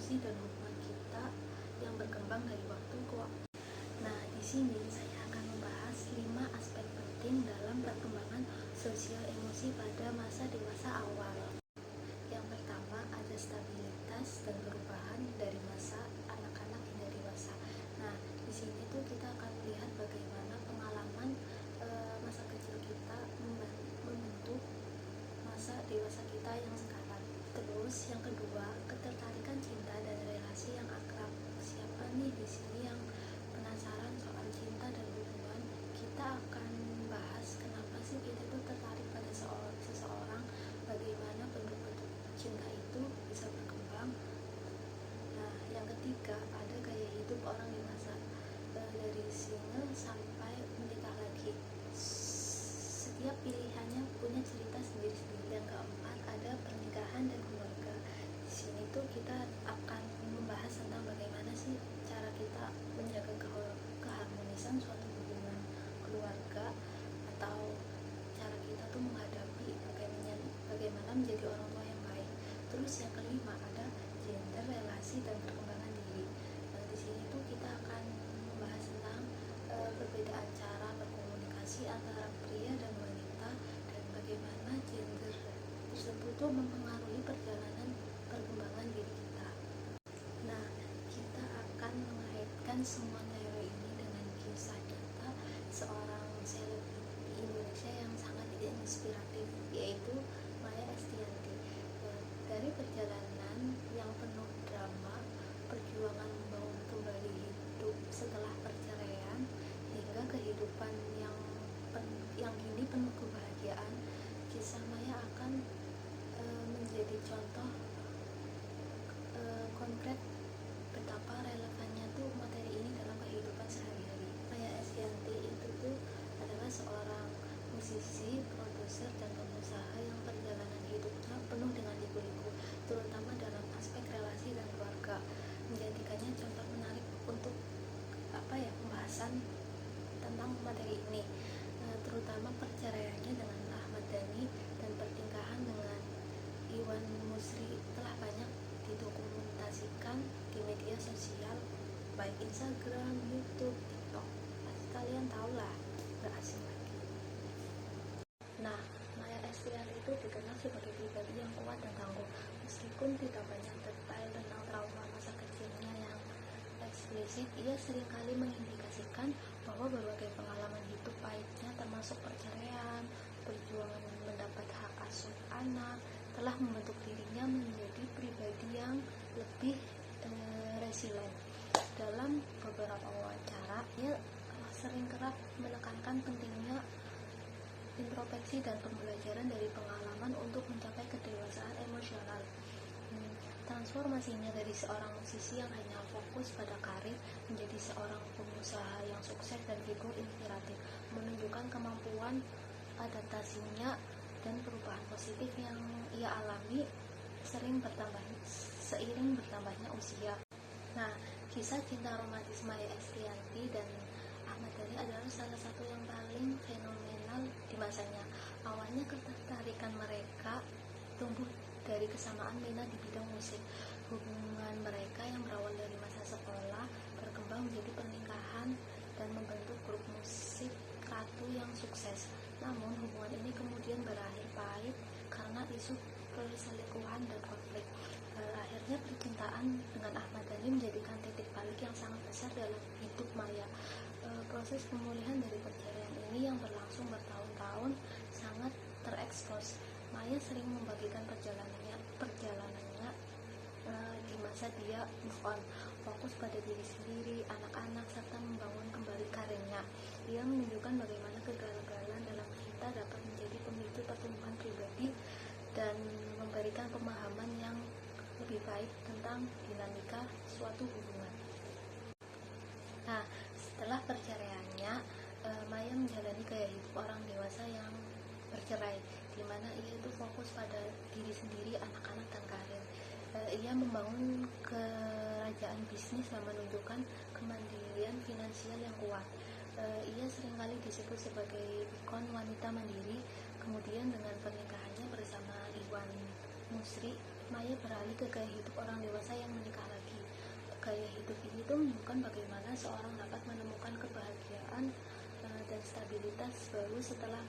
emosi dan hubungan kita yang berkembang dari waktu ke waktu. Nah, di sini saya akan membahas 5 aspek penting dalam perkembangan sosial emosi pada masa dewasa awal. Yang pertama, ada stabilitas dan perubahan dari masa anak-anak hingga dewasa. Nah, di sini tuh kita akan melihat bagaimana pengalaman masa kecil kita membentuk masa dewasa kita yang sekarang. Terus yang kedua, ketertarikan cinta dan relasi yang akrab. Siapa nih di sini yang penasaran soal cinta dan hubungan? Kita akan bahas kenapa sih kita itu tertarik pada seseorang, bagaimana bentuk-bentuk cinta itu bisa berkembang. Nah, yang ketiga, ada gaya hidup orang dewasa, dari single sampai menikah lagi. Setiap pilihannya punya cerita sendiri-sendiri. Yang keempat, ada pernikahan dan keluarga. Di sini tuh kita akan membahas tentang bagaimana sih cara kita menjaga keharmonisan suatu hubungan keluarga, atau cara kita tuh menghadapi bagaimana menjadi orang tua yang baik. Terus yang kelima, ada gender, relasi dan perkembangan diri. Nah, di sini tuh kita akan membahas tentang perbedaan cara berkomunikasi antara pria dan wanita, dan bagaimana gender tersebut tuh mempengaruhi perjalanan perkembangan diri kita. Nah, kita akan mengaitkan semua teori ini dengan kisah nyata seorang selebriti Indonesia yang sangat inspiratif, yaitu Maya Estianty. Dari perjalanan yang penuh drama, perjuangan membangun kembali hidup setelah perceraian, hingga kehidupan yang kini penuh kebahagiaan, kisah Maya akan menjadi contoh konkret betapa relevannya tuh materi ini dalam kehidupan sehari-hari. Maya Estianty itu tuh adalah seorang musisi, produser, dan pengusaha yang perjalanan hidupnya penuh dengan liku-liku, terutama dalam aspek relasi dan keluarga, menjadikannya contoh menarik untuk pembahasan tentang materi ini, terutama perceraiannya dengan Ahmad Dhani dan pernikahan dengan Iwan Musri telah banyak didokumentasikan di media sosial baik Instagram, YouTube, TikTok. Pasti kalian tahu lah, gak asing lagi. Nah, Maya Estianty itu dikenal sebagai pribadi yang kuat dan tangguh, meskipun tidak banyak detail tentang trauma masa kecilnya yang eksplisit. Ia seringkali mengindikasikan bahwa berbagai pengalaman hidup pahitnya, termasuk perceraian, perjuangan mendapat hak asuh anak, telah membentuk dirinya menjadi pribadi yang lebih resilient. Dalam beberapa wawancara, ia sering kerap menekankan pentingnya introspeksi dan pembelajaran dari pengalaman untuk mencapai kedewasaan emosional. Transformasinya dari seorang musisi yang hanya fokus pada karir menjadi seorang pengusaha yang sukses dan figur inspiratif, menunjukkan kemampuan adaptasinya dan perubahan positif yang ia alami seiring bertambahnya usia. Nah, kisah cinta romantis Maya Estianty dan Ahmad Dhani adalah salah satu yang paling fenomenal di masanya. Awalnya ketertarikan mereka tumbuh dari kesamaan minat di bidang musik. Hubungan mereka yang berawal dari masa sekolah berkembang menjadi pernikahan dan membentuk grup musik Ratu yang sukses. Namun hubungan ini kemudian berakhir pahit karena isu perselingkuhan dan konflik. Akhirnya percintaan dengan Ahmad Dhani menjadikan titik balik yang sangat besar dalam hidup Maya. Proses pemulihan dari perceraian ini yang berlangsung bertahun-tahun sangat terekspos. Maya sering membagikan perjalanannya di masa dia move on, fokus pada diri sendiri, anak-anak, serta membangun kembali karirnya. Ia menunjukkan bagaimana kegagalan dalam cinta dapat menjadi pemicu pertumbuhan pribadi dan memberikan pemahaman yang lebih baik tentang dinamika suatu hubungan. Nah, setelah perceraiannya, Maya menjalani gaya hidup orang dewasa yang bercerai, di mana ia itu fokus pada diri sendiri, anak-anak, dan karir. Ia membangun kerajaan bisnis dan menunjukkan kemandirian finansial yang kuat. Ia seringkali disebut sebagai ikon wanita mandiri. Kemudian dengan pernikahannya bersama Iwan Musri, Maya beralih ke gaya hidup orang dewasa yang menikah lagi. menunjukkan bagaimana seorang dapat menemukan kebahagiaan dan stabilitas baru setelah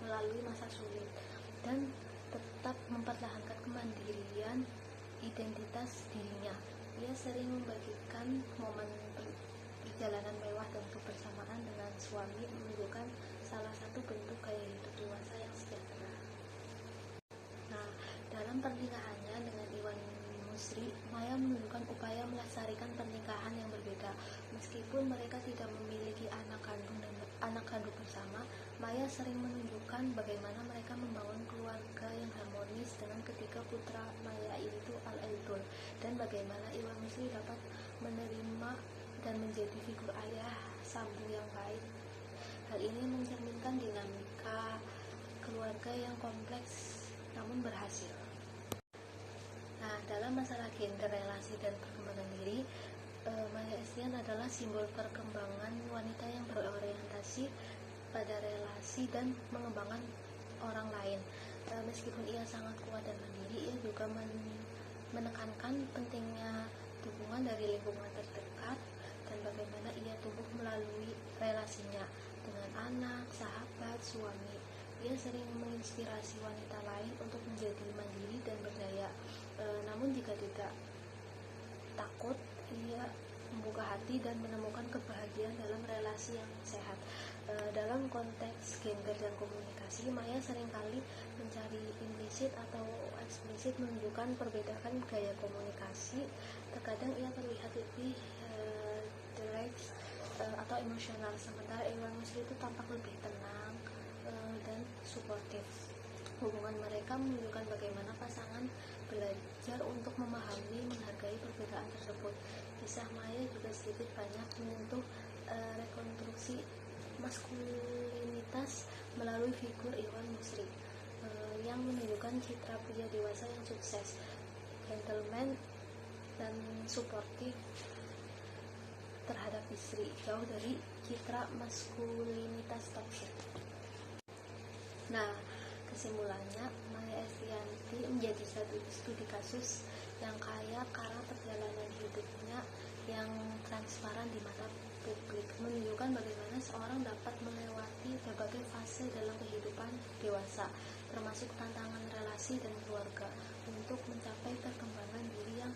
melalui masa sulit, dan tetap mempertahankan kemandirian identitas dirinya. Ia sering membagikan momen perjalanan mewah dan kebersamaan dengan suami, menunjukkan salah satu bentuk gaya hidup dewasa yang sejahtera. Nah, dalam pernikahannya dengan Iwan Musri, Maya menunjukkan upaya melestarikan pernikahan yang berbeda. Meskipun mereka tidak memiliki anak kandung bersama, Maya sering menunjukkan bagaimana mereka membangun keluarga yang harmonis dengan ketiga putra Maya, yaitu Al-Aidul, dan bagaimana Iwan Musri dapat menerima dan menjadi figur ayah sambung yang baik. Hal ini mencerminkan dinamika keluarga yang kompleks namun berhasil. Nah, dalam masalah gender, relasi, dan perkembangan diri, Maya Estian adalah simbol perkembangan wanita yang berorientasi pada relasi dan mengembangkan orang lain. Meskipun ia sangat kuat dan mandiri, ia juga menekankan pentingnya dukungan dari lingkungan terdekat dan bagaimana ia tumbuh melalui relasinya dengan anak, sahabat, suami. Ia sering menginspirasi wanita lain untuk menjadi mandiri dan berdaya. Namun jika tidak takut, ia membuka hati dan menemukan kebahagiaan dalam relasi yang sehat. Dalam konteks gender dan komunikasi, Maya seringkali mencari implisit atau eksplisit menunjukkan perbedaan gaya komunikasi. Terkadang ia terlihat lebih direct atau emosional, sementara Iwan Musri itu tampak lebih tenang dan suportif. Hubungan mereka menunjukkan bagaimana pasangan belajar untuk memahami, menghargai perbedaan tersebut. Kisah Maya juga sedikit banyak menyentuh rekonstruksi maskulinitas melalui figur Iwan Musri yang menunjukkan citra pria dewasa yang sukses, gentleman, dan suportif terhadap istri, jauh dari citra maskulinitas toksik. Nah, kesimpulannya, Maya Estianty menjadi satu studi kasus yang kaya karena perjalanan hidupnya yang transparan di mata publik, menunjukkan bagaimana seorang dapat melewati berbagai fase dalam kehidupan dewasa, termasuk tantangan relasi dan keluarga, untuk mencapai perkembangan diri yang